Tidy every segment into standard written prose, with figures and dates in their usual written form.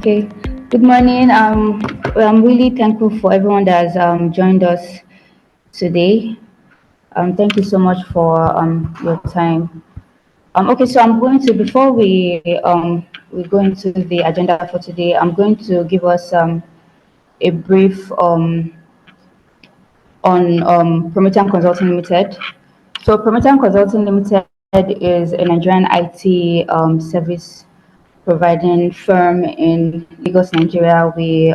Okay, good morning. I'm really thankful for everyone that has joined us today. Thank you so much for your time. Okay, so I'm going to before we go into the agenda for today, I'm going to give us a brief on Promethean Consulting Limited. So Promethean Consulting Limited is a Nigerian IT service providing firm in Lagos, Nigeria. We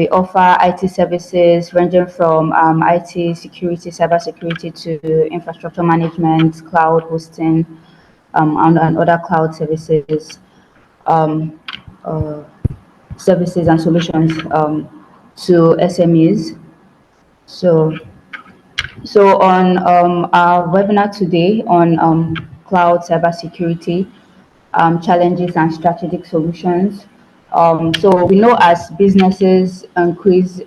offer IT services ranging from IT security, cybersecurity to infrastructure management, cloud hosting, and other cloud um, uh, services and solutions to SMEs. So, so on our webinar today on cloud cybersecurity, challenges and strategic solutions. So we know as businesses increase,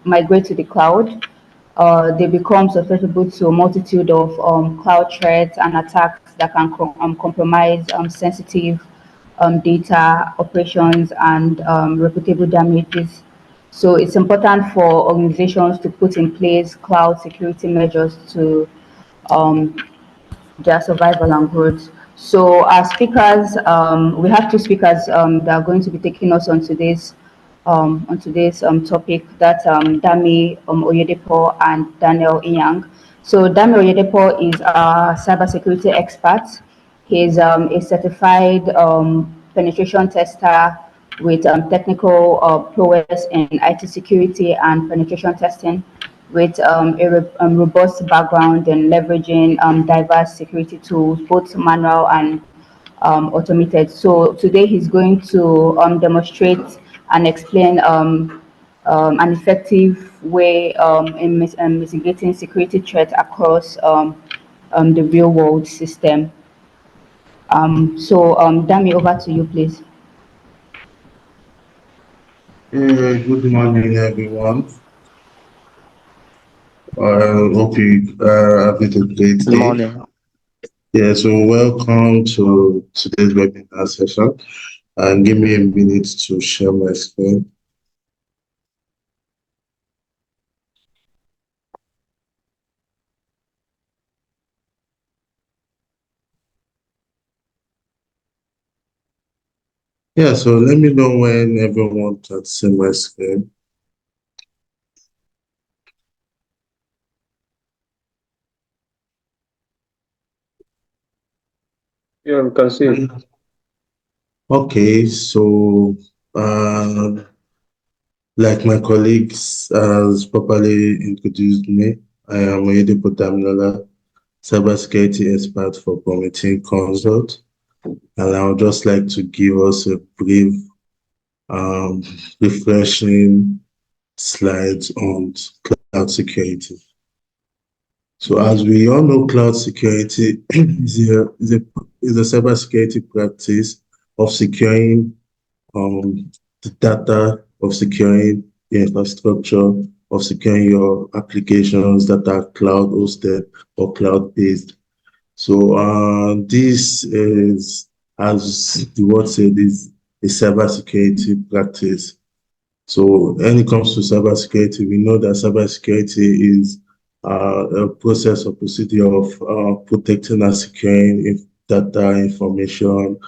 migrate to the cloud, they become susceptible to a multitude of cloud threats and attacks that can compromise sensitive data, operations, and reputable damages. So it's important for organizations to put in place cloud security measures to um, their survival and growth. So our speakers, we have two speakers that are going to be taking us on today's topic. That's Dami Oyedepo and Daniel Inyang. So Dami Oyedepo is a cybersecurity expert. He's a certified penetration tester with technical prowess in IT security and penetration testing, with a robust background in leveraging diverse security tools, both manual and automated. So today he's going to demonstrate and explain an effective way in mitigating security threats across the real world system. Dami, over to you, please. Good morning, everyone. Hope you are having a great day. Good morning. Yeah, so welcome to today's webinar session. And give me a minute to share my screen. Yeah, so let me know when everyone can see my screen. Yeah, we can see it. Okay, so like my colleagues has properly introduced me, I am Oyedepo Damilola, cybersecurity expert for Promethean Consult, and I would just like to give us a brief, refreshing slides on cloud security. So as we all know, cloud security is a cybersecurity practice of securing the data, of securing the infrastructure, of securing your applications that are cloud hosted or cloud based. So this is, as the word said, is a cybersecurity practice. So when it comes to cybersecurity, we know that cybersecurity is a process or procedure of protecting and securing data, information,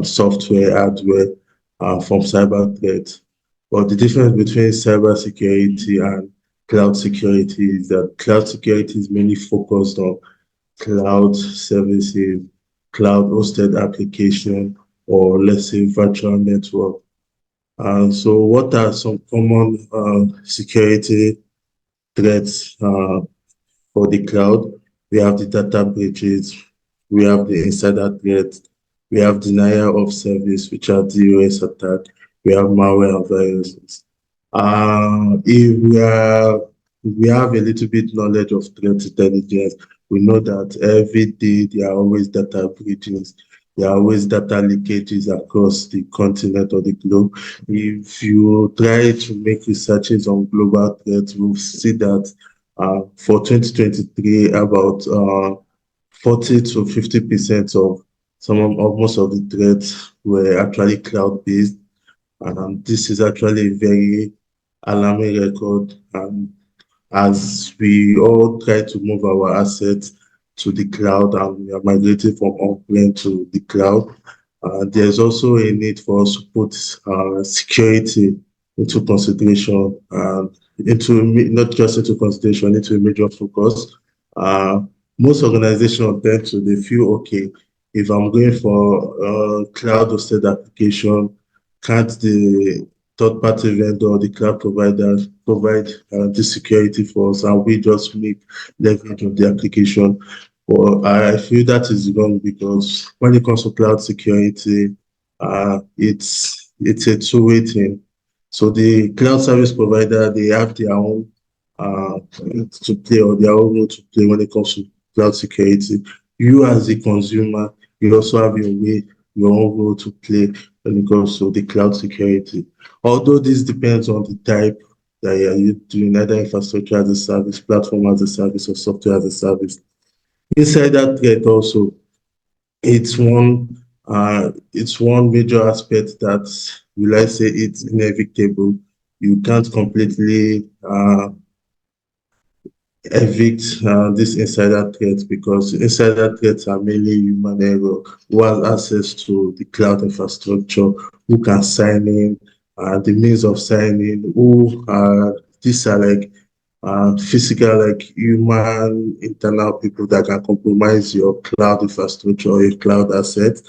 software, hardware from cyber threats. But the difference between cybersecurity and cloud security is that cloud security is mainly focused on cloud services, cloud hosted application, or let's say virtual network. So what are some common security threats for the cloud? We have the data breaches, we have the insider threats, we have denial of service, which are DOS attack, we have malware and viruses. If we have a little bit knowledge of threat intelligence, we know that every day there are always data breaches, there are always data leakages across the continent or the globe. If you try to make researches on global threats, we'll see that for 2023, about 40 to 50% of most of the threats were actually cloud-based, and this is actually a very alarming record. And as we all try to move our assets to the cloud and we are migrating from on-prem to the cloud, there's also a need for us to put security into consideration, and not just into consideration, into a major focus. Uh, Most organizations tend to they feel okay if I'm going for cloud hosted application, can't the third party vendor or the cloud provider provide the security for us and we just make leverage of the application? Well, I feel that is wrong because when it comes to cloud security, it's a two-way thing. So the cloud service provider, they have their own to play or their own role to play when it comes to cloud security. You as a consumer, you also have your own role to play when it comes to the cloud security. Although this depends on the type that you're doing, either infrastructure as a service, platform as a service, or software as a service. Inside that threat also, it's one major aspect that will I say it's inevitable. You can't completely evict this insider threats because insider threats are mainly human error. Who has access to the cloud infrastructure? Who can sign in? The means of signing. These are like physical, like human internal people that can compromise your cloud infrastructure or your cloud asset.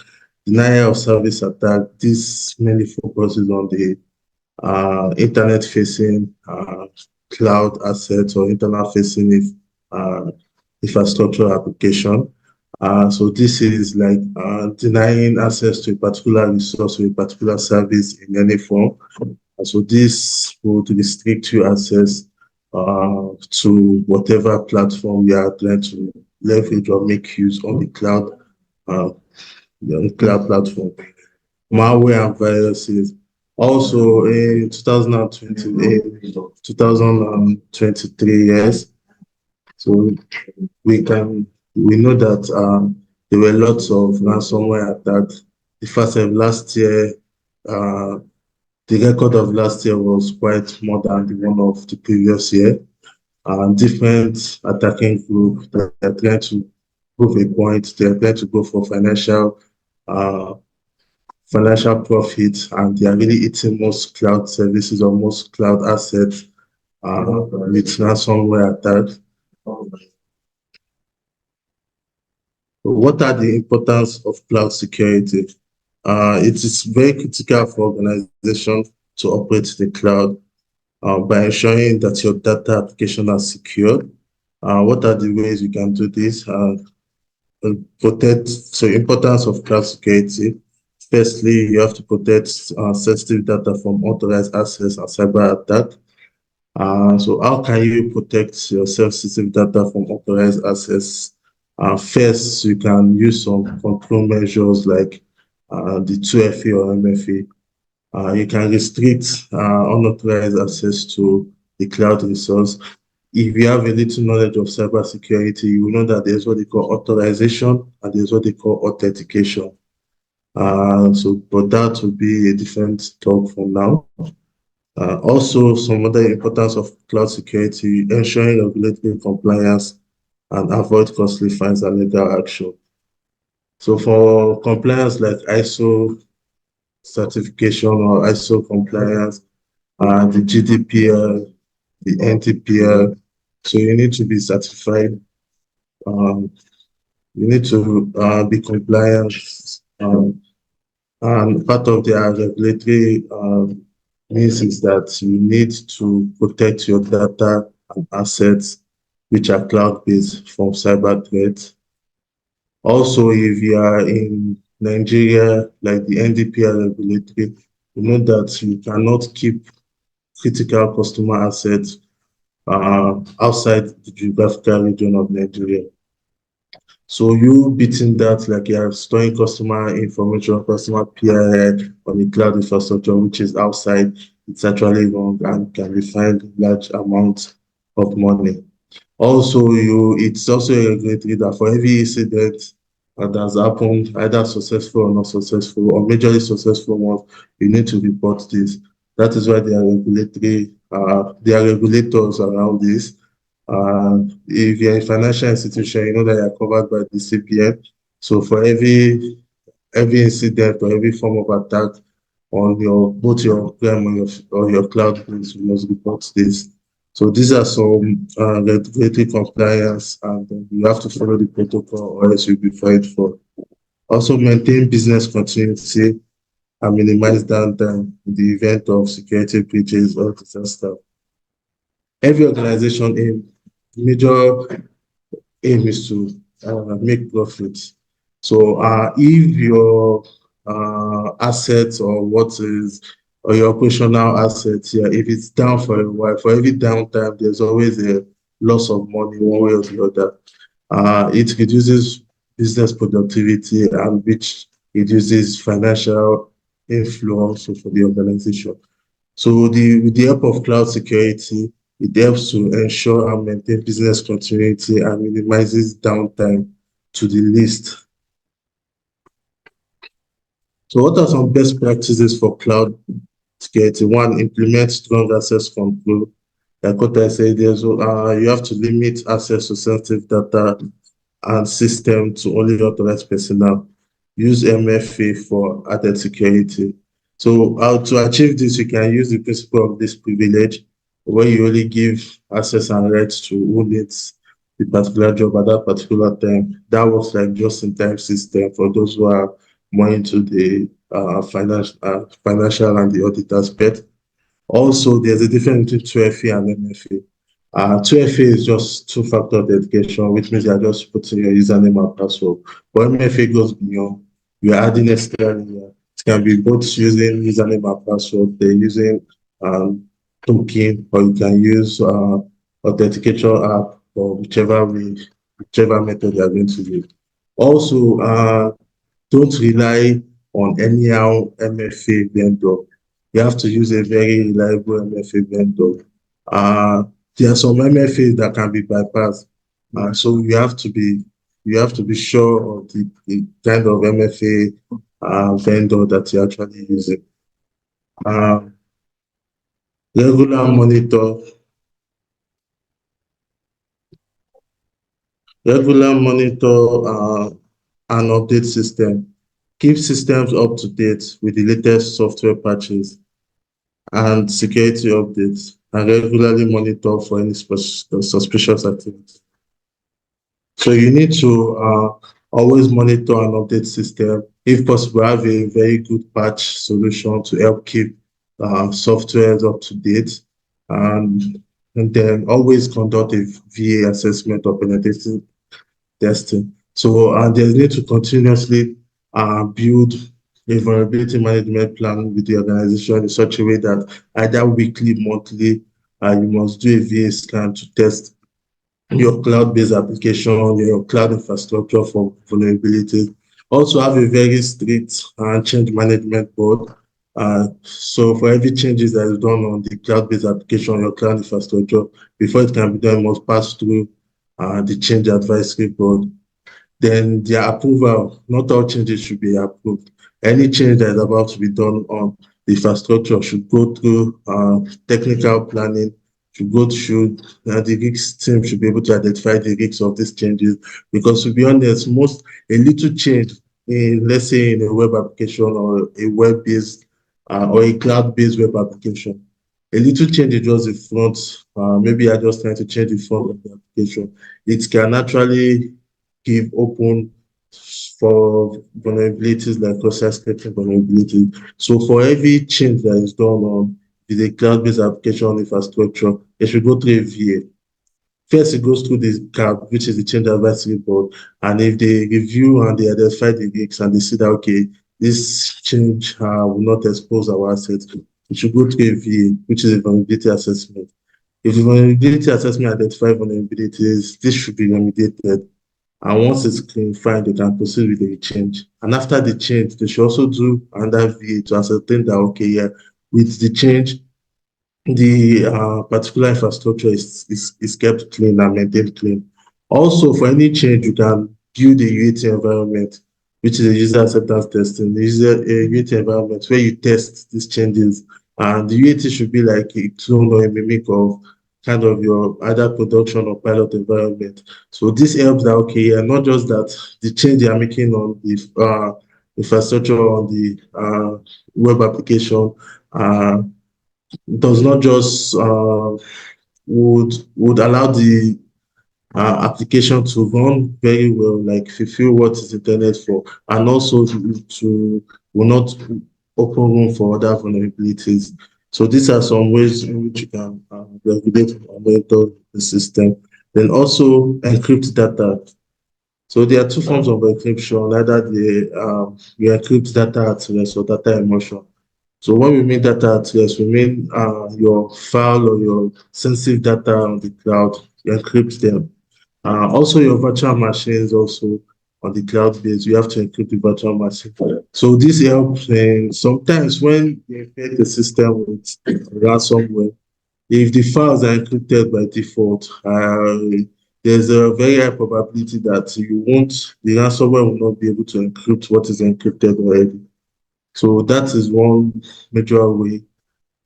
Denial of service attack. This mainly focuses on the internet facing cloud assets or internal facing infrastructure application. So this is like denying access to a particular resource or a particular service in any form. So this would restrict your access to whatever platform you are trying to leverage or make use on uh, the cloud platform. Malware and viruses. Also in 2023, yes. So we know that there were lots of ransomware attacks. The first of last year, uh, the record of last year was quite more than the one of the previous year. Different attacking groups that are trying to prove a point. They are trying to go for uh, financial profit, and they are really eating most cloud services or most cloud assets with ransomware attacks. What are the importance of cloud security? It is very critical for organizations to operate the cloud by ensuring that your data application are secure. What are the ways you can do this? Protect, so importance of cloud security. Firstly, you have to protect sensitive data from unauthorized access and cyber attack. So how can you protect your sensitive data from unauthorized access? First, you can use some control measures like the 2FA or MFA. You can restrict unauthorized access to the cloud resource. If you have a little knowledge of cybersecurity, you will know that there's what they call authorization and there's what they call authentication. But that will be a different talk for now. Also, some other importance of cloud security, ensuring regulatory compliance and avoid costly fines and legal action. So for compliance like ISO certification or ISO compliance, the GDPR, the NTPR, so you need to be certified. Um, you need to be compliant. And part of their regulatory means is that you need to protect your data and assets, which are cloud-based, from cyber threats. Also, if you are in Nigeria, like the NDPR regulatory, you know that you cannot keep critical customer assets outside the geographical region of Nigeria. So you beating that like you are storing customer information, customer PII on the cloud infrastructure, which is outside, it's actually wrong and can be fined large amounts of money. Also, it's also a regulatory that for every incident that has happened, either successful or not successful, or majorly successful ones, you need to report this. That is why there are regulators around this. If you're a financial institution, you know that you're covered by the CPN. So for every incident or every form of attack on your both your prem or your cloud base, you must report this. So these are some regulatory compliance, and you have to follow the protocol, or else you'll be fined for. Also, maintain business continuity and minimize downtime in the event of security breaches or disaster. Every organization major aim is to make profits. So if your assets or what is or your operational assets here, if it's down for a while, for every downtime, there's always a loss of money one way or the other. It reduces business productivity, and which reduces financial influence for the organization. So with the help of cloud security, it helps to ensure and maintain business continuity and minimizes downtime to the least. So what are some best practices for cloud security? One, implement strong access control. Like what I said, you have to limit access to sensitive data and system to only authorized personnel. Use MFA for added security. So how to achieve this, you can use the principle of this privilege, where you only give access and rights to who needs the particular job at that particular time. That works like just-in-time system for those who are more into the financial and the audit aspect. Also, there's a difference between 2FA and MFA. 2FA is just two-factor authentication, which means you're just putting your username and password. But MFA goes beyond. You're adding extra layer. It can be both using username and password, they're using token, or you can use authentication app, or whichever method you're going to use. Also, don't rely on anyhow MFA vendor. You have to use a very reliable MFA vendor. Uh, there are some MFAs that can be bypassed. So you have to be sure of the kind of MFA vendor that you're actually using. Uh, regular monitor, regular monitor and update system. Keep systems up to date with the latest software patches and security updates, and regularly monitor for any suspicious activity. So you need to always monitor and update system. If possible, have a very good patch solution to help keep softwares up to date, and, and then always conduct a VA assessment of penetration testing. So they need to continuously build a vulnerability management plan with the organization in such a way that either weekly, monthly, you must do a VA scan to test your cloud-based application, your cloud infrastructure for vulnerabilities. Also have a very strict change management board. So for every changes that is done on the cloud-based application, your cloud infrastructure, before it can be done, it must pass through the change advisory board. Then their approval, not all changes should be approved. Any change that is about to be done on the infrastructure should go through technical planning, should go through the risks team should be able to identify the risks of these changes. Because to be honest, a little change in, let's say, in a web application or a web-based or a cloud-based web application, a little change is just the front. Maybe you're just trying to change the front of the application. It can actually give open for vulnerabilities like cross-site vulnerabilities. So for every change that is done on the cloud-based application infrastructure, it should go through a VA. First, it goes through the CAB, which is the change advisory board. And if they review and they identify the risks and they see that, okay, this change will not expose our assets, it should go through a VA, which is a vulnerability assessment. If the vulnerability assessment identifies vulnerabilities, this should be remediated. And once it's clarified, they can proceed with the change. And after the change, they should also do another VA to ascertain that, okay, yeah, with the change, the particular infrastructure is kept clean and maintained clean. Also, for any change, you can build a UAT environment, which is a user acceptance testing, a UAT environment where you test these changes. And the UAT should be like a clone or a mimic of kind of your either production or pilot environment. So this helps that, okay, yeah, not just that the change you are making on the infrastructure on the web application uh, does not just would allow the application to run very well, like fulfill what is intended for, and also to will not open room for other vulnerabilities. So these are some ways in which you can regulate and monitor the system. Then also encrypt data. So there are two forms of encryption, either we encrypt data at rest or data immersion. So when we mean data at rest, we mean your file or your sensitive data on the cloud, you encrypt them. Also, your virtual machines also on the cloud base, you have to encrypt the virtual machine. So this helps sometimes when you infect the system with ransomware, if the files are encrypted by default, there's a very high probability that the ransomware will not be able to encrypt what is encrypted already. So that is one major way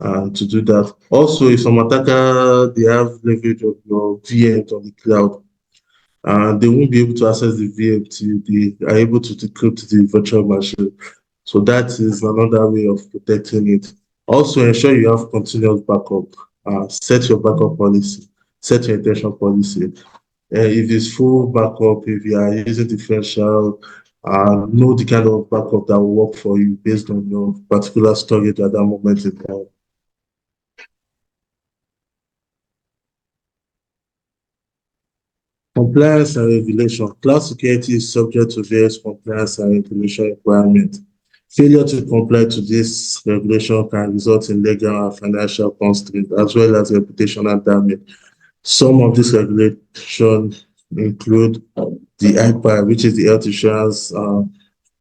to do that. Also, if some attacker they have leverage of your VMs on the cloud, they won't be able to access the VM till they are able to decrypt the virtual machine. So that is another way of protecting it. Also, ensure you have continuous backup. Set your backup policy. Set your intention policy. If it's full backup, if you are using differential, know the kind of backup that will work for you based on your particular storage at that moment in time. Compliance and regulation. Cloud security is subject to various compliance and regulation requirements. Failure to comply to this regulation can result in legal and financial constraints as well as reputational damage. Some of these regulations include the IPA, which is the Health Insurance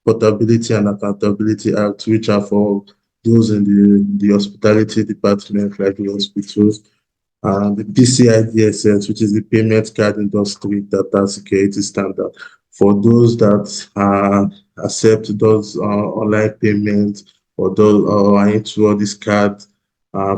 Portability and Accountability Act, which are for those in the hospitality department, like the hospitals, the PCI DSS, which is the Payment Card Industry Data Security Standard, for those that accept those online payments or those are into all these card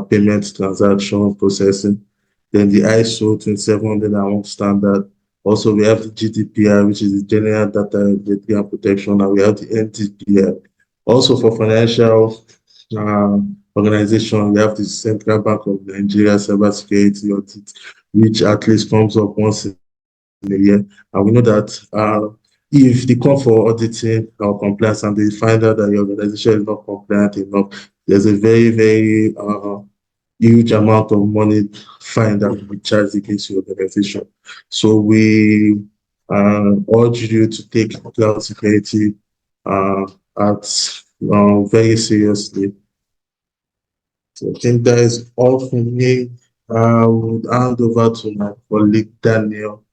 payment transaction processing. Then the ISO 2701 standard. Also, we have the GDPR, which is the General Data Regulatory and Protection, and we have the NDPR. Also, for financial organization, we have the Central Bank of Nigeria Cybersecurity Audit, which at least comes up once in a year. And we know that if they come for auditing or compliance and they find out that your organization is not compliant enough, there's a very, very huge amount of money fine that will be charged against your organization. So we urge you to take cloud security at very seriously. So I think that is all from me. I would hand over to my colleague Daniel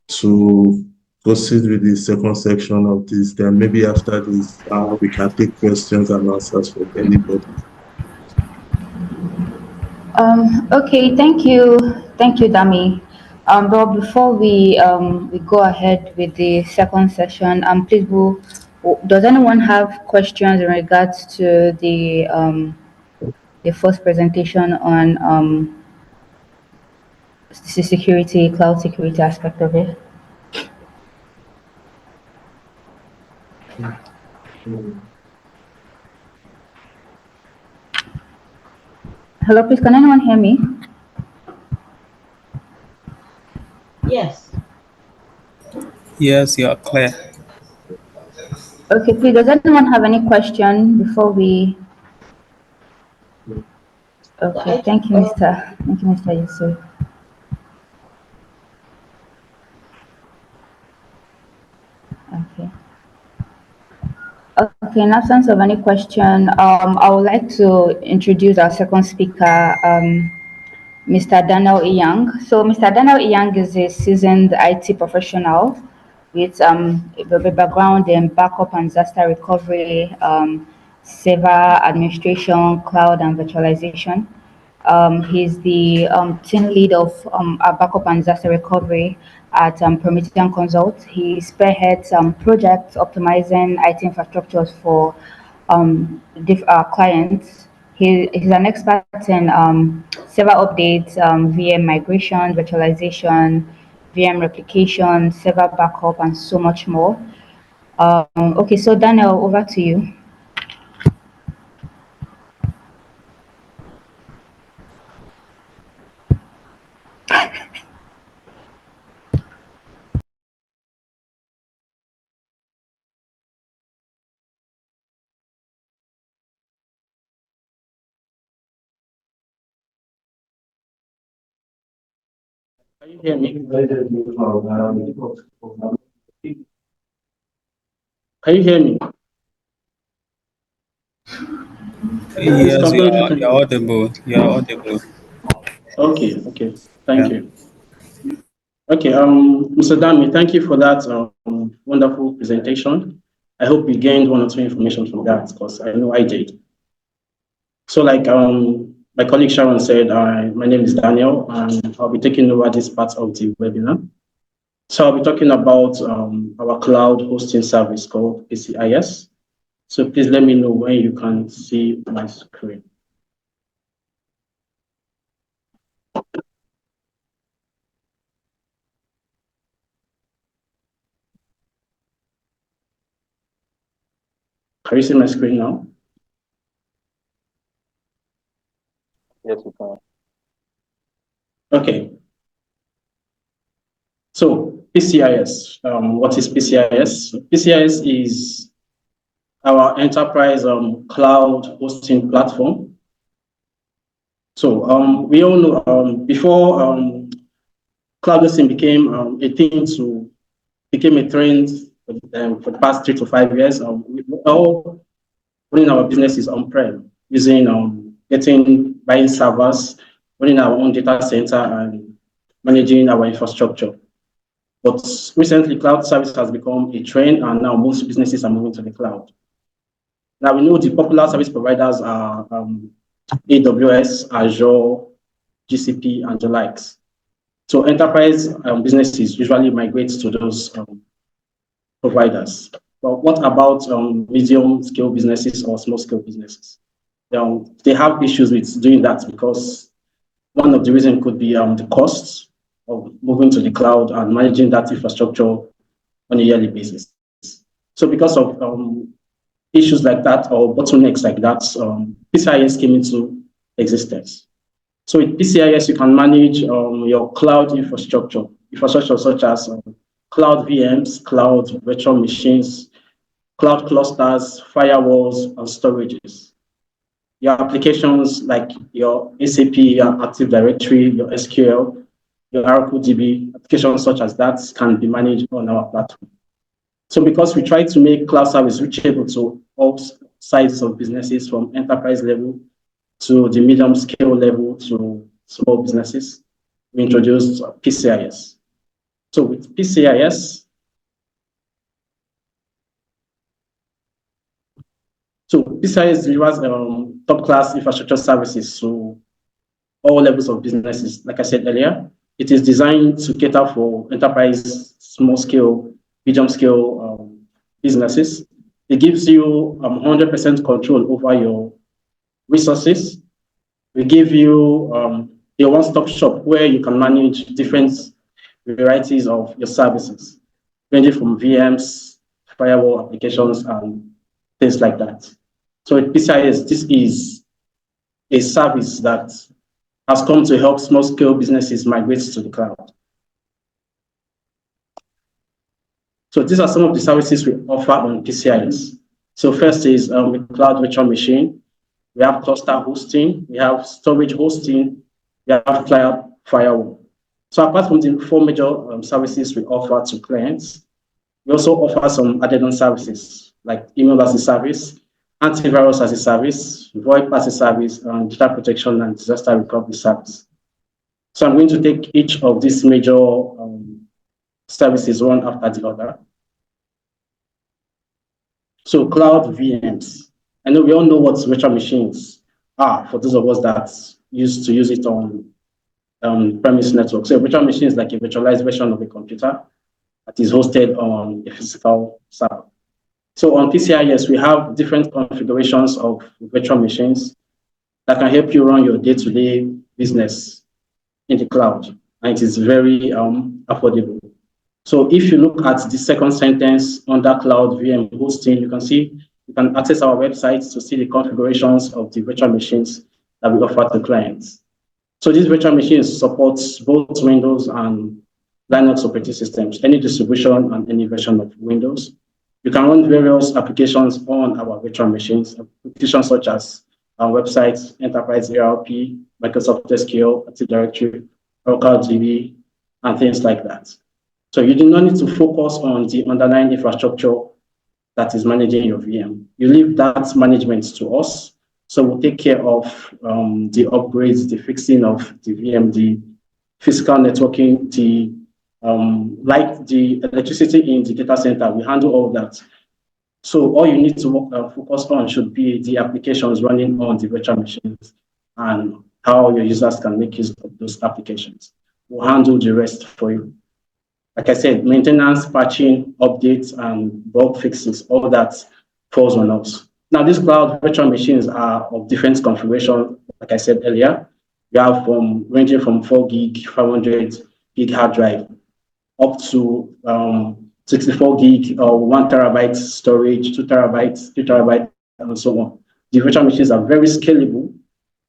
to proceed with the second section of this. Then maybe after this, we can take questions and answers from anybody. Okay, thank you, Dami. But before we go ahead with the second session, please, does anyone have questions in regards to the first presentation on security, cloud security aspect of it? Hello, please, can anyone hear me? Yes. Yes, you are clear. Okay, please, does anyone have any question before we? Okay, thank you, Mr. Yusuf. Okay. Okay, in absence of any question, I would like to introduce our second speaker, Mr. Daniel Young. So Mr. Daniel Young is a seasoned IT professional with a background in backup and disaster recovery, server administration, cloud and virtualization. He's the team lead of our backup and disaster recovery at Promethean Consult. He spearheads projects optimizing IT infrastructures for clients. He's an expert in server updates, VM migration, virtualization, VM replication, server backup, and so much more. Okay, so Daniel, over to you. Can you hear me? Can you hear me? Please Yes, confirm if you can. you're audible. You're audible. Okay. Thank Yeah. you. Okay, Mr. Dami, thank you for that wonderful presentation. I hope you gained one or two information from that because I know I did. So like my colleague Sharon said, my name is Daniel and I'll be taking over this part of the webinar. So I'll be talking about our cloud hosting service called PCIS. So please let me know when you can see my screen. Can you see my screen now? Yes, we can. Okay. So PCIS, what is PCIS? PCIS is our enterprise cloud hosting platform. So we all know before cloud hosting became became a trend for the past 3 to 5 years. We all running our businesses on-prem using buying servers, running our own data center, and managing our infrastructure. But recently, cloud service has become a trend, and now most businesses are moving to the cloud. Now we know the popular service providers are AWS, Azure, GCP, and the likes. So enterprise businesses usually migrate to those providers. But what about medium scale businesses or small scale businesses? They have issues with doing that because one of the reasons could be the costs of moving to the cloud and managing that infrastructure on a yearly basis. So because of issues like that or bottlenecks like that, PCIS came into existence. So with PCIS, you can manage your cloud infrastructure such as cloud VMs, cloud virtual machines, cloud clusters, firewalls, and storages. Your applications like your SAP, your Active Directory, your SQL, your Oracle DB, applications such as that can be managed on our platform. So because we try to make cloud service reachable to all sizes of businesses from enterprise level to the medium scale level to small businesses, we introduced PCIS. So with PCIS, delivers top class infrastructure services to all levels of businesses. Like I said earlier, it is designed to cater for enterprise, small scale, medium scale businesses. It gives you 100% control over your resources. We give you a one-stop shop where you can manage different varieties of your services, ranging from VMs, firewall applications, and things like that. So at PCIS, this is a service that has come to help small-scale businesses migrate to the cloud. So these are some of the services we offer on PCIS. So first is cloud virtual machine. We have cluster hosting. We have storage hosting. We have cloud firewall. So apart from the 4 major services we offer to clients, we also offer some added-on services like email as a service, antivirus as a service, VoIP as a service, and data protection and disaster recovery service. So I'm going to take each of these major services one after the other. So cloud VMs. I know we all know what virtual machines are for those of us that used to use it on premise network. So a virtual machine is like a virtualized version of a computer that is hosted on a physical server. So on PCIS, we have different configurations of virtual machines that can help you run your day-to-day business in the cloud, and it is very affordable. So if you look at the second sentence under cloud VM hosting, you can see you can access our website to see the configurations of the virtual machines that we offer to clients. So these virtual machines support both Windows and Linux operating systems, any distribution and any version of Windows. You can run various applications on our virtual machines, applications such as our websites, Enterprise ERP, Microsoft SQL, Active Directory, Oracle DB, and things like that. So you do not need to focus on the underlying infrastructure that is managing your VM. You leave that management to us. So we'll take care of the upgrades, the fixing of the VM, the physical networking, the like the electricity in the data center. We handle all that. So all you need to focus on should be the applications running on the virtual machines and how your users can make use of those applications. We'll handle the rest for you. Like I said, maintenance, patching, updates, and bug fixes, all that falls on us. Now, these cloud virtual machines are of different configuration. Like I said earlier, we have ranging from 4 gig, 500 gig hard drive, up to 64 gig or 1 terabyte storage, 2 terabytes, 3 terabytes, and so on. The virtual machines are very scalable.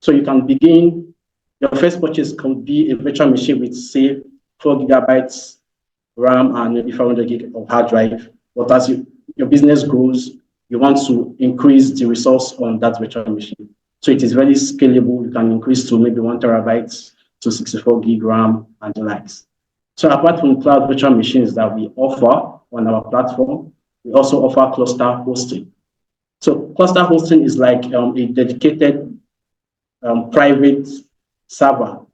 So you can begin, your first purchase could be a virtual machine with, say, 4 gigabytes RAM and maybe 500 gig of hard drive. But as your business grows, you want to increase the resource on that virtual machine. So it is very scalable. You can increase to maybe 1 terabyte to 64 gig RAM and the likes. So apart from cloud virtual machines that we offer on our platform, we also offer cluster hosting. So cluster hosting is like a dedicated private server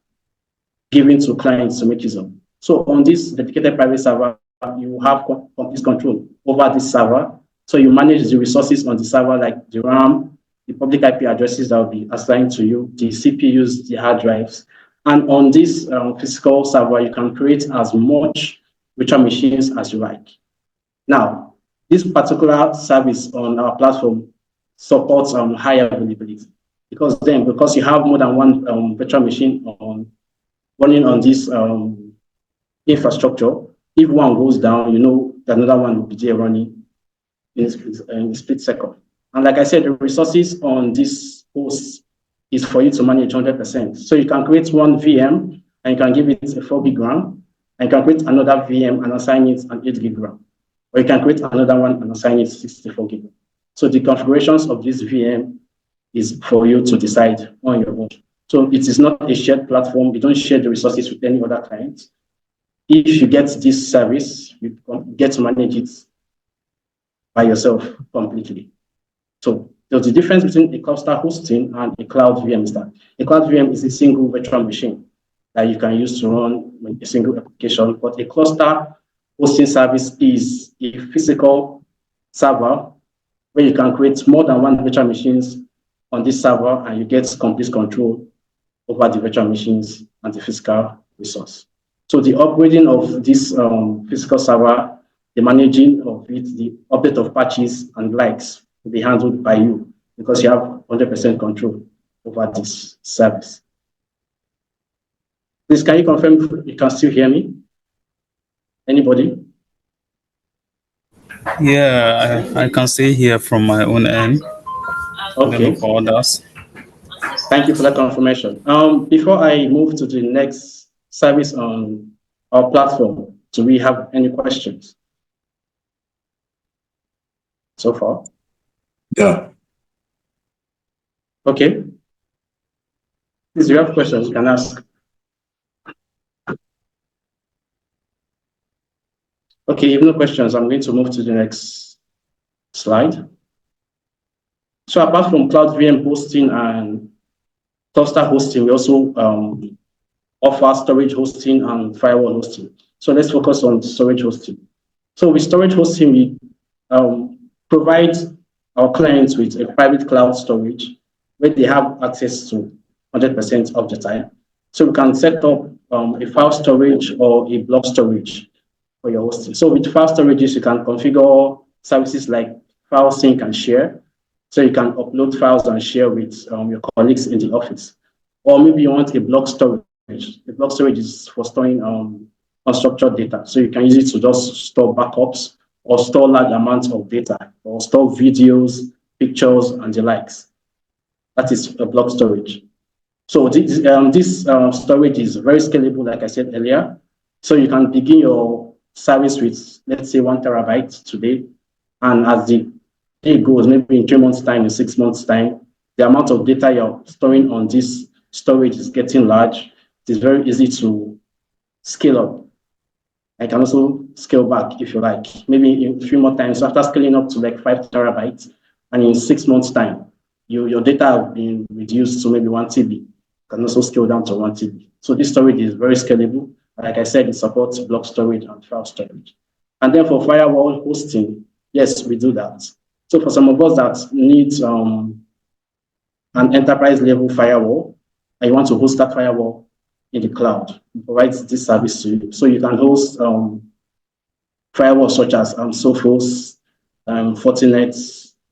given to clients to make use of. So on this dedicated private server, you have complete control over this server. So you manage the resources on the server, like the RAM, the public IP addresses that will be assigned to you, the CPUs, the hard drives. And on this physical server, you can create as much virtual machines as you like. Now, this particular service on our platform supports high availability because you have more than one virtual machine running on this infrastructure, if one goes down, you know that another one will be there running in a split second. And like I said, the resources on this host is for you to manage 100%. So you can create one VM and you can give it a 4 gig RAM, and you can create another VM and assign it an 8 gig RAM. Or you can create another one and assign it 64 gig. So the configurations of this VM is for you to decide on your own. So it is not a shared platform. You don't share the resources with any other clients. If you get this service, you get to manage it by yourself completely. So there's a difference between a cluster hosting and a cloud VM stack. A cloud VM is a single virtual machine that you can use to run a single application, but a cluster hosting service is a physical server where you can create more than one virtual machines on this server, and you get complete control over the virtual machines and the physical resource. So the upgrading of this physical server, the managing of it, the update of patches and likes will be handled by you because you have 100% control over this service. Please, can you confirm if you can still hear me? Anybody? Yeah, I can stay here from my own end. Okay. For others. Thank you for that confirmation. Before I move to the next service on our platform, do we have any questions so far? Yeah. Okay. If you have questions, you can ask. Okay, if no questions, I'm going to move to the next slide. So apart from cloud VM hosting and cluster hosting, we also offer storage hosting and firewall hosting. So let's focus on storage hosting. So with storage hosting, we provide our clients with a private cloud storage where they have access to 100% of the time. So we can set up a file storage or a block storage for your hosting. So with file storages, you can configure services like file sync and share. So you can upload files and share with your colleagues in the office. Or maybe you want a block storage. The block storage is for storing unstructured data. So you can use it to just store backups or store large amounts of data or store videos, pictures, and the likes. That is a block storage. So this storage is very scalable, like I said earlier. So you can begin your service with, let's say, 1 terabyte today. And as the day goes, maybe in 3 months' time, in 6 months' time, the amount of data you're storing on this storage is getting large. It is very easy to scale up. I can also scale back if you like, maybe in a few more times. So after scaling up to like 5 terabytes, and in 6 months' time, your data have been reduced to maybe 1 TB. You can also scale down to 1 TB. So this storage is very scalable. Like I said, it supports block storage and file storage. And then for firewall hosting, yes, we do that. So for some of us that need an enterprise level firewall, and you want to host that firewall in the cloud, it provides this service to you. So you can host firewalls such as Sophos, Fortinet,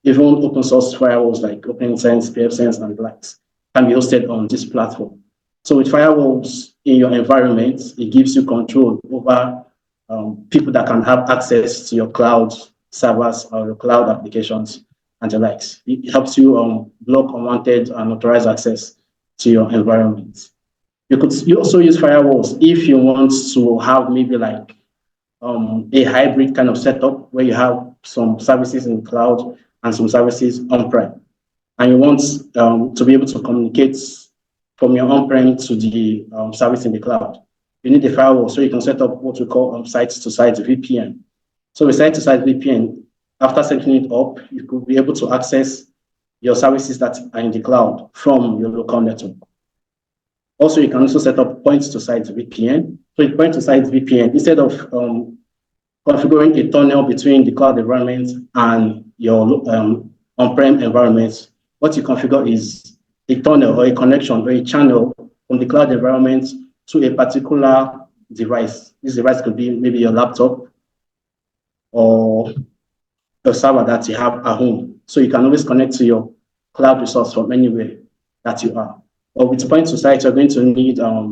even open source firewalls like OpenSense, PFSense, and the likes can be hosted on this platform. So with firewalls in your environment, it gives you control over people that can have access to your cloud servers or your cloud applications and the likes. It helps you block unwanted and authorized access to your environment. You also use firewalls if you want to have maybe like a hybrid kind of setup where you have some services in the cloud and some services on-prem. And you want to be able to communicate from your on-prem to the service in the cloud. You need a firewall so you can set up what we call site-to-site VPN. So with site-to-site VPN, after setting it up, you could be able to access your services that are in the cloud from your local network. Also, you can also set up point-to-site VPN. So with point-to-site VPN, instead of configuring a tunnel between the cloud environment and your on-prem environment, what you configure is a tunnel or a connection or a channel from the cloud environment to a particular device. This device could be maybe your laptop or a server that you have at home. So you can always connect to your cloud resource from anywhere that you are. Or with point to site, you're going to need a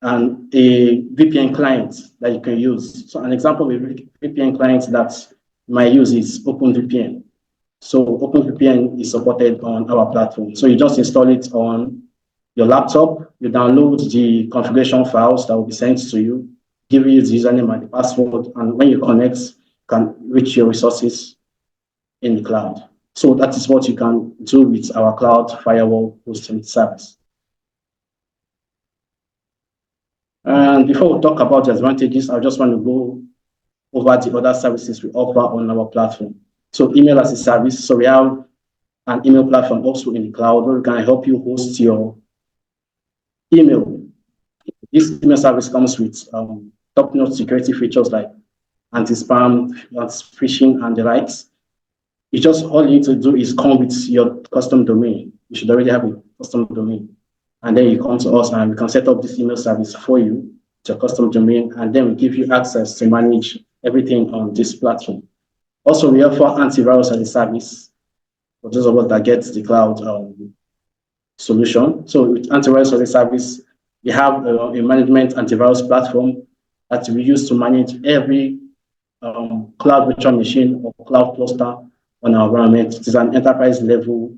VPN client that you can use. So an example of a VPN client that you might use is OpenVPN. So OpenVPN is supported on our platform. So you just install it on your laptop, you download the configuration files that will be sent to you, give you the username and the password, and when you connect, you can reach your resources in the cloud. So that is what you can do with our cloud firewall hosting service. And before we talk about the advantages, I just want to go over the other services we offer on our platform. So email as a service. So we have an email platform also in the cloud where we can help you host your email. This email service comes with top-notch security features like anti-spam, phishing, and the likes. You just all you need to do is come with your custom domain. You should already have a custom domain. And then you come to us and we can set up this email service for you, your custom domain, and then we give you access to manage everything on this platform. Also, we offer antivirus as a service for those of us that get the cloud solution. So with antivirus as a service, we have a management antivirus platform that we use to manage every cloud virtual machine or cloud cluster on our environment. It is an enterprise level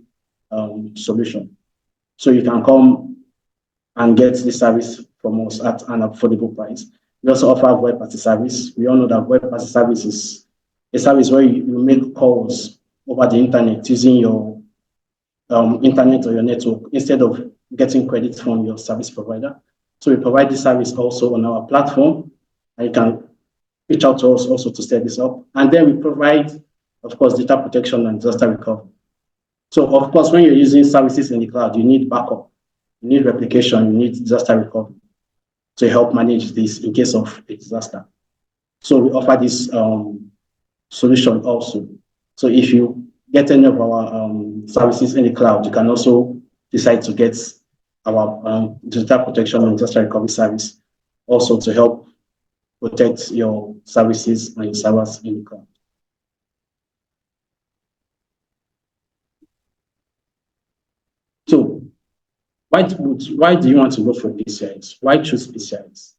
solution. So you can come and get this service from us at an affordable price. We also offer web as a service. We all know that web as a service is a service where you make calls over the internet using your internet or your network instead of getting credit from your service provider. So we provide this service also on our platform, and you can reach out to us also to set this up. And then we provide, of course, data protection and disaster recovery. So, of course, when you're using services in the cloud, you need backup, you need replication, you need disaster recovery to help manage this in case of a disaster. So we offer this solution also. So if you get any of our services in the cloud, you can also decide to get our digital protection and disaster recovery service, also to help protect your services and your servers in the cloud. So why do you want to go for PCIs? Why choose PCIs?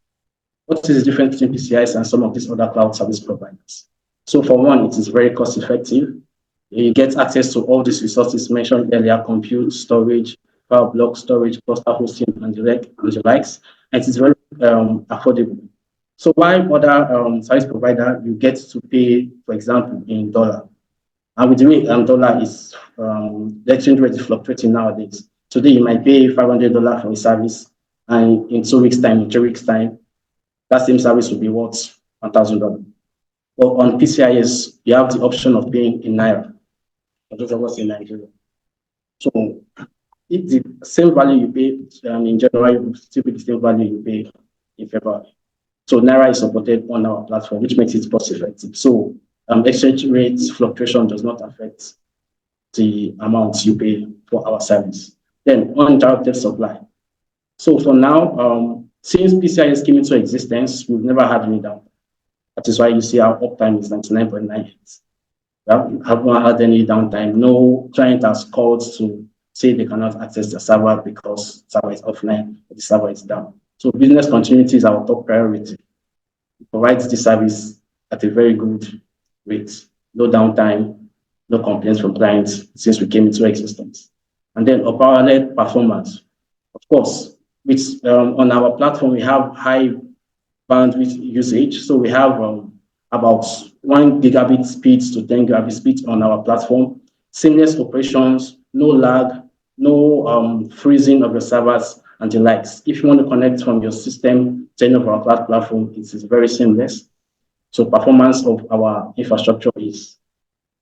What is the difference between PCIs and some of these other cloud service providers? So for one, it is very cost effective. You get access to all these resources mentioned earlier: compute, storage, power block storage, cluster hosting, and the likes. And it is very affordable. So while other service provider, you get to pay, for example, in dollar. And with the way dollar is, the exchange rate is fluctuating nowadays. Today, you might pay $500 for a service, and in 2 weeks' time, in 3 weeks' time, that same service will be worth $1,000. But on PCIS, you have the option of paying in Naira, for those of us in Nigeria. So if the same value you pay in January will still be the same value you pay in February. So Naira is supported on our platform, which makes it cost effective. So exchange rates fluctuation does not affect the amounts you pay for our service. Then uninterrupted supply. So for now, since PCIS came into existence, we've never had any downtime. That is why you see our uptime is 99.98. We haven't had any downtime. No client has called to say they cannot access the server because the server is offline or the server is down. So business continuity is our top priority. It provides the service at a very good rate, no downtime, no complaints from clients since we came into existence. And then unparalleled performance. Of course, with on our platform, we have high bandwidth usage. So we have about 1 gigabit speed to 10 gigabit speed on our platform. Seamless operations, no lag, no freezing of your servers and the likes. If you want to connect from your system to any of our cloud platform, it is very seamless. So performance of our infrastructure is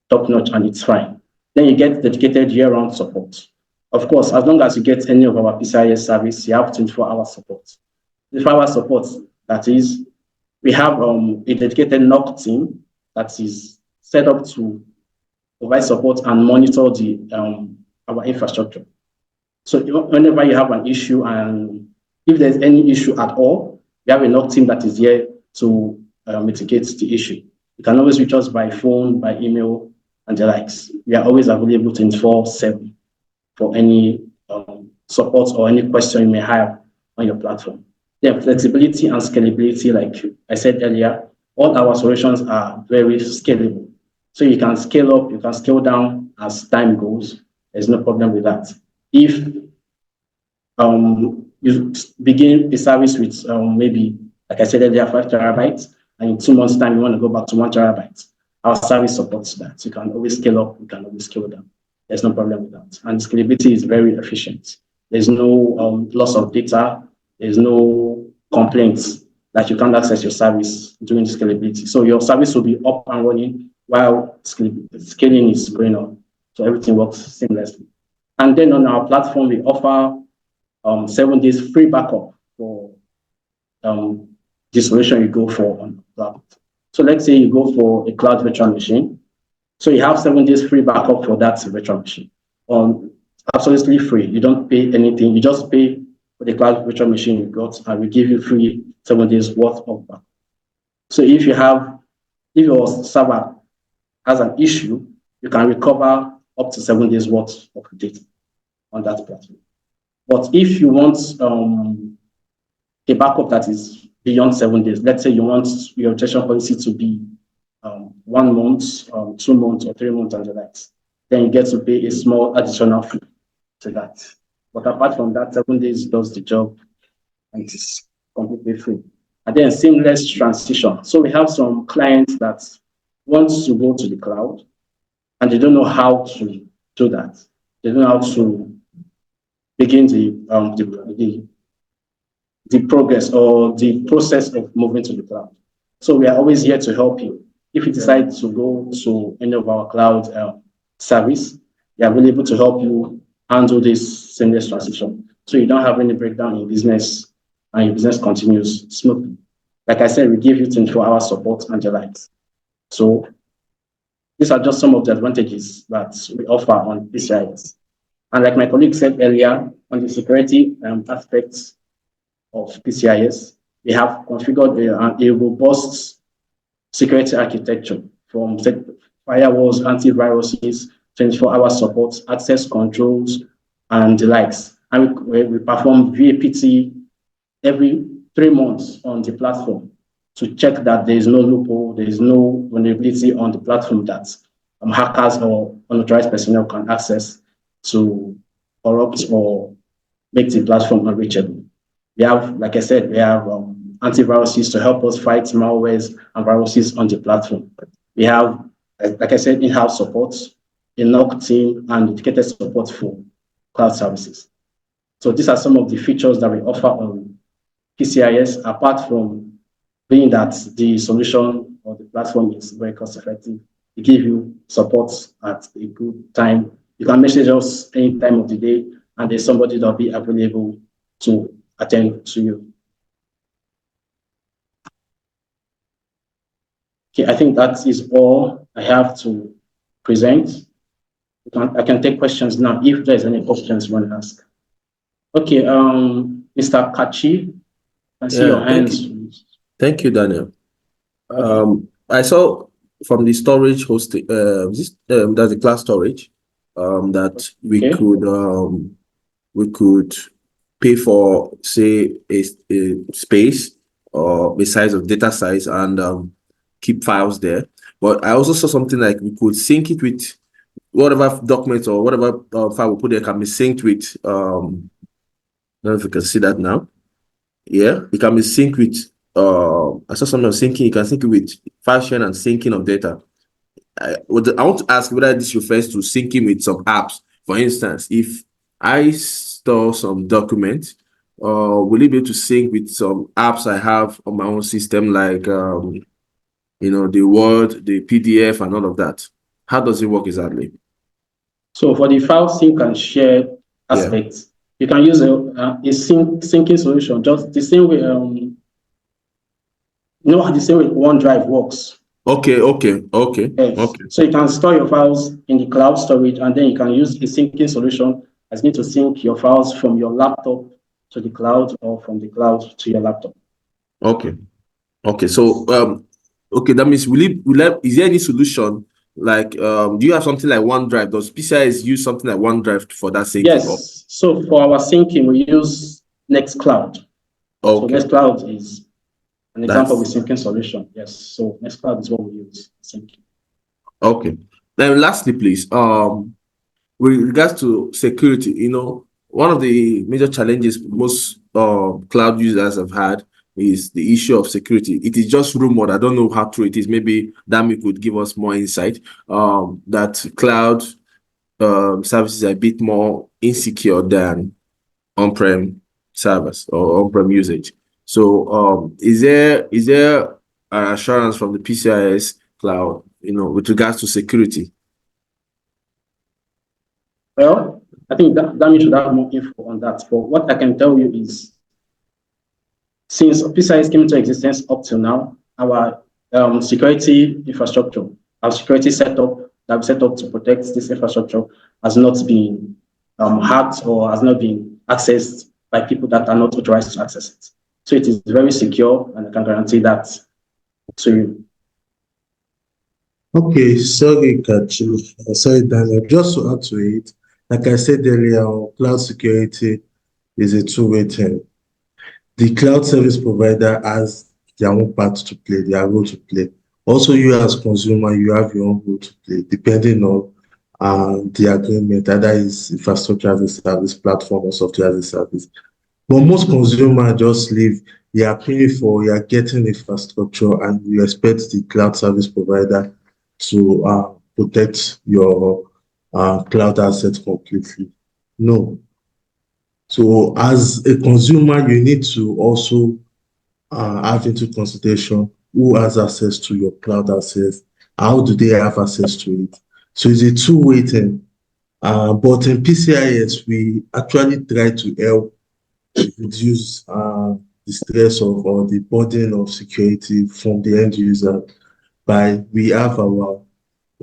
top notch and it's fine. Then you get dedicated year-round support. Of course, as long as you get any of our PCIS service, you have 24-hour support. 24-hour support, that is, we have a dedicated NOC team that is set up to provide support and monitor our infrastructure. So whenever you have an issue, and if there's any issue at all, we have a NOC team that is here to mitigate the issue. You can always reach us by phone, by email, and the likes. We are always available 24/7 for any support or any question you may have on your platform. Then flexibility and scalability, like I said earlier, all our solutions are very scalable. So you can scale up, you can scale down as time goes. There's no problem with that. If you begin a service with maybe, like I said earlier, 5 terabytes, and in 2 months' time, you want to go back to 1 terabyte, our service supports that. You can always scale up, you can always scale down. There's no problem with that. And scalability is very efficient. There's no loss of data. There's no complaints that you can't access your service during scalability. So your service will be up and running while scaling is going on. So everything works seamlessly. And then on our platform, we offer 7 days free backup for the solution you go for on the cloud. So let's say you go for a cloud virtual machine. So you have 7 days free backup for that virtual machine. Absolutely free. You don't pay anything. You just pay for the cloud virtual machine you got, and we give you free 7 days worth of backup. So if your server has an issue, you can recover up to 7 days worth of data on that platform. But if you want a backup that is beyond 7 days, let's say you want your rotation policy to be 1 month, 2 months, or 3 months, and the likes, then you get to pay a small additional fee to that. But apart from that, 7 days does the job, and it's completely free. And then seamless transition. So we have some clients that want to go to the cloud, and they don't know how to do that. They don't know how to begin the progress or the process of moving to the cloud. So we are always here to help you. If you decide to go to any of our cloud service, we are able to help you handle this seamless transition. So you don't have any breakdown in business and your business continues smoothly. Like I said, we give you 24-hour support and the likes. So these are just some of the advantages that we offer on PCIS. And like my colleague said earlier, on the security aspects of PCIS, we have configured a robust security architecture from firewalls, antiviruses, 24-hour support, access controls, and the likes. And we perform VAPT every 3 months on the platform to check that there is no loophole, there is no vulnerability on the platform that hackers or unauthorized personnel can access to corrupt or make the platform unreachable. We have, like I said, we have antiviruses to help us fight malwares and viruses on the platform. We have, like I said, in-house support, a NOC team, and dedicated support for cloud services. So these are some of the features that we offer on PCIS, apart from being that the solution or the platform is very cost effective. We give you support at a good time. You can message us any time of the day, and there's somebody that will be available to attend to you. Okay, I think that is all I have to present. I can take questions now if there's any questions you want to ask. Okay, Mr. Kachi, I see your hands. Thank you, Daniel. I saw from the storage hosting, there's a class storage that we could pay for, say, a space or the size of data size and keep files there. But I also saw something like we could sync it with whatever documents or whatever file we put there can be synced with. I don't know if you can see that now. Yeah, it can be synced with. I saw something of syncing. You can sync it with file sharing and syncing of data. I want to ask whether this refers to syncing with some apps. For instance, if I store some documents, will it be able to sync with some apps I have on my own system, like the Word, the PDF, and all of that? How does it work exactly? So for the file sync and share aspects, you can use a syncing solution, just the same way. The same way OneDrive works. Okay. Yes. So you can store your files in the cloud storage, and then you can use a syncing solution as need to sync your files from your laptop to the cloud or from the cloud to your laptop. Okay. So that means is there any solution like do you have something like OneDrive? Does PCIS use something like OneDrive for that syncing? Yes. So for our syncing, we use Nextcloud. Okay. So Nextcloud is an example of a syncing solution. Yes. So Nextcloud is what we use syncing. Okay. Then lastly, please, with regards to security, one of the major challenges most cloud users have had is the issue of security. It is just rumored. I don't know how true it is. Maybe Dami could give us more insight that cloud services are a bit more insecure than on-prem servers or on-prem usage. So is there an assurance from the PCIS cloud, with regards to security? Well, I think Dami should have more info on that. But what I can tell you is, since PCIS came into existence up till now, our security infrastructure, our security setup that we set up to protect this infrastructure has not been hacked or has not been accessed by people that are not authorized to access it. So it is very secure, and I can guarantee that to you. Okay, sorry, Kachi. Sorry, Daniel. Just to add to it, like I said earlier, cloud security is a two-way thing. The cloud service provider has their own part to play, their role to play. Also, you as consumer, you have your own role to play, depending on the agreement, either is infrastructure as a service, platform, or software as a service. But most consumers just leave, you are paying for, you are getting infrastructure, and you expect the cloud service provider to protect your cloud assets completely. No. So as a consumer, you need to also have into consideration who has access to your cloud assets, how do they have access to it. So it's a two-way thing. But in PCIS, we actually try to help reduce the stress or the burden of security from the end user we have our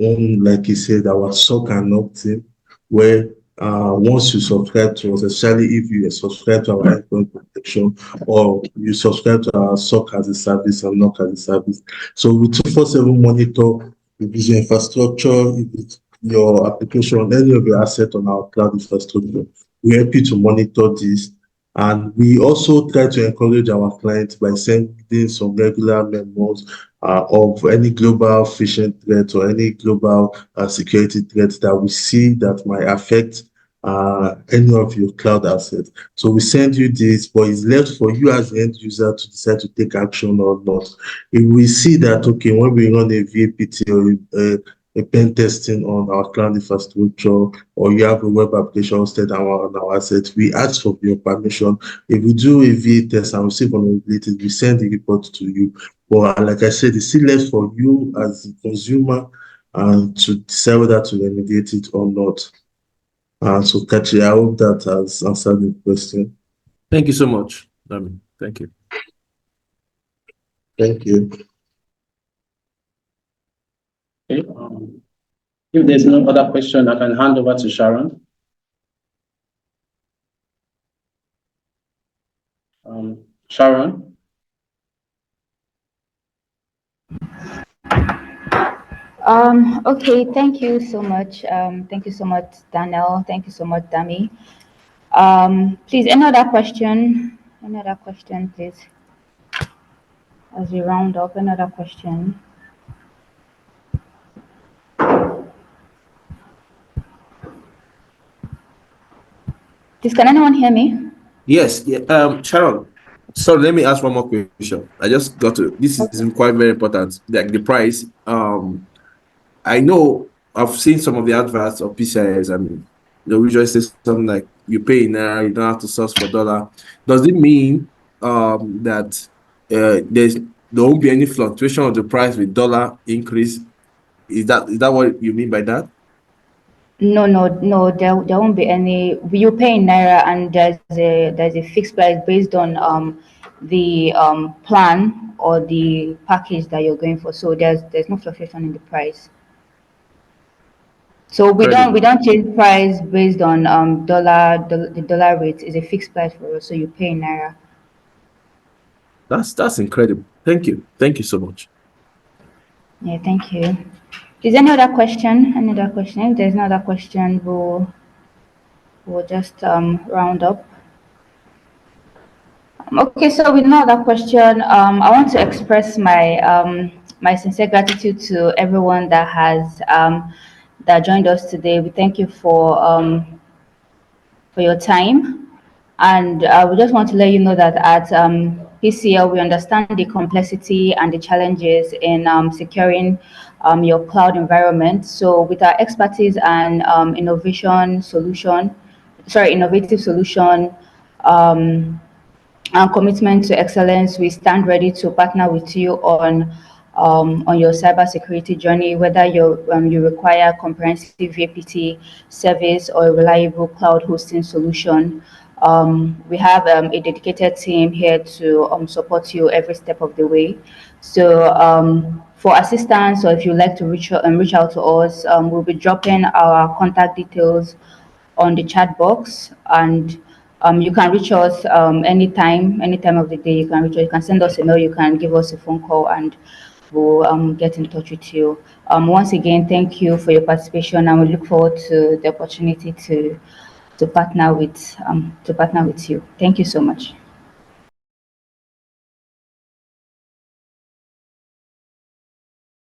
own, like you said, our SOC and NOC team, where once you subscribe to us, especially if you subscribe to our endpoint protection or you subscribe to our SOC as a service and NOC as a service. So we 24/7 monitor if it's your infrastructure, if it's your application, any of your assets on our cloud infrastructure. We help you to monitor this. And we also try to encourage our clients by sending some regular memos of any global phishing threat or any global security threats that we see that might affect any of your cloud assets. So we send you this, but it's left for you as the end user to decide to take action or not. If we see that, okay, when we run a VAPT or a pen testing on our cloud infrastructure, or you have a web application hosted on our assets, we ask for your permission. If we do a VA test and receive vulnerabilities, we send the report to you. But like I said, it's still left for you as the consumer to decide whether to remediate it or not. So, Kachi, I hope that has answered the question. Thank you so much, Dami. Thank you. Thank you. Okay. If there's no other question, I can hand over to Sharon. Sharon? Okay, thank you so much. Thank you so much, Daniel. Thank you so much, Dami. Please, any other question? Any other question, please? As we round up, another question. Please, can anyone hear me? Yes, yeah. Sharon, so let me ask one more question. I just got to, this is quite very important, like the price. I know I've seen some of the adverts of PCIS and they usually say something like you pay in naira, you don't have to source for dollar. Does it mean that there won't be any fluctuation of the price with dollar increase? Is that what you mean by that? No, there won't be any. You pay in naira, and there's a fixed price based on the plan or the package that you're going for. So there's no fluctuation in the price. So we don't change price based on the dollar rate is a fixed price for us. So you pay in naira. That's incredible. Thank you so much. Yeah, thank you. Is there any other question? Any other question? If there's no other question, we'll just round up. Okay, so with no other question, I want to express my sincere gratitude to everyone that has that joined us today. We thank you for your time, and we just want to let you know that at PCL we understand the complexity and the challenges in securing your cloud environment. So with our expertise and innovative solution. And commitment to excellence, we stand ready to partner with you on your cybersecurity journey, whether you require comprehensive VPT service or a reliable cloud hosting solution. We have a dedicated team here to support you every step of the way. So for assistance, or if you'd like to reach out to us, we'll be dropping our contact details on the chat box, and you can reach us any time of the day. You can reach us. You can send us a mail. You can give us a phone call, and we'll get in touch with you. Once again, thank you for your participation, and we look forward to the opportunity to partner with you. Thank you so much.